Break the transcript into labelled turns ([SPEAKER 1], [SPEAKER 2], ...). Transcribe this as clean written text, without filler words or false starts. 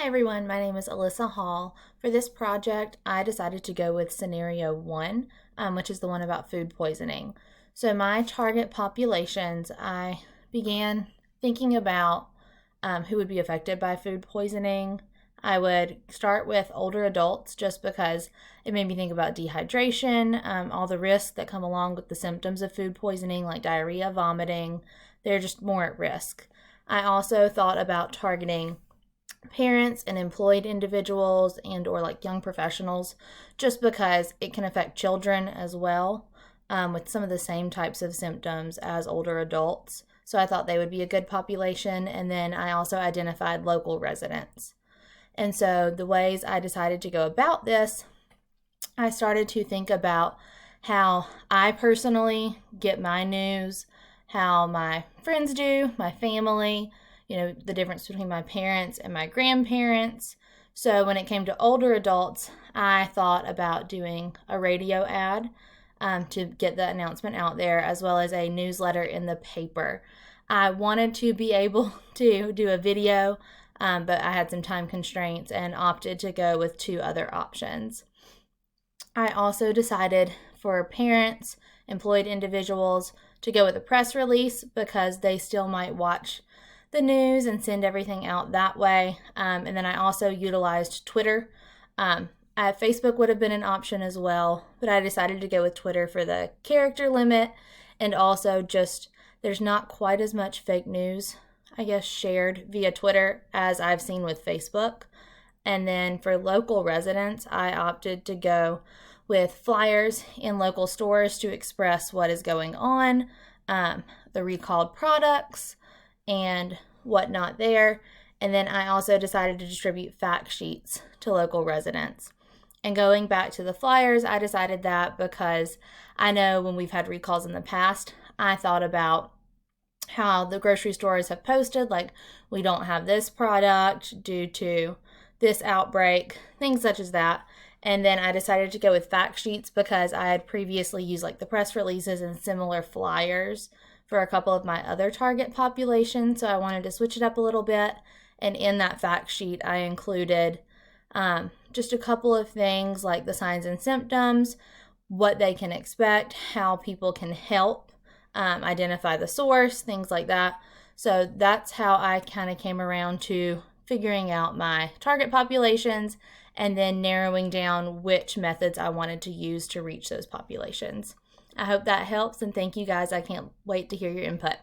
[SPEAKER 1] Hi everyone, my name is Alyssa Hall. For this project, I decided to go with scenario one, which is the one about food poisoning. So my target populations, I began thinking about who would be affected by food poisoning. I would start with older adults just because it made me think about dehydration, all the risks that come along with the symptoms of food poisoning like diarrhea, vomiting. They're just more at risk. I also thought about targeting parents and employed individuals and or like young professionals just because it can affect children as well, with some of the same types of symptoms as older adults. So I thought they would be a good population. And then I also identified local residents. And so the ways I decided to go about this, I started to think about how I personally get my news, how my friends do, my family, the difference between my parents and my grandparents. So when it came to older adults, I thought about doing a radio ad to get the announcement out there, as well as a newsletter in the paper. I wanted to be able to do a video, but I had some time constraints and opted to go with two other options. I also decided for parents, employed individuals, to go with a press release because they still might watch the news and send everything out that way. And then I also utilized Twitter. Facebook would have been an option as well, but I decided to go with Twitter for the character limit, and also just there's not quite as much fake news, I guess, shared via Twitter as I've seen with Facebook. And then for local residents, I opted to go with flyers in local stores to express what is going on, the recalled products, and whatnot there. And then I also decided to distribute fact sheets to local residents. And going back to the flyers, I decided that because I know when we've had recalls in the past, I thought about how the grocery stores have posted, like, we don't have this product due to this outbreak, things such as that. And then I decided to go with fact sheets because I had previously used like the press releases and similar flyers for a couple of my other target populations. So I wanted to switch it up a little bit. And in that fact sheet, I included just a couple of things like the signs and symptoms, what they can expect, how people can help, identify the source, things like that. So that's how I kind of came around to figuring out my target populations and then narrowing down which methods I wanted to use to reach those populations. I hope that helps, and thank you guys. I can't wait to hear your input.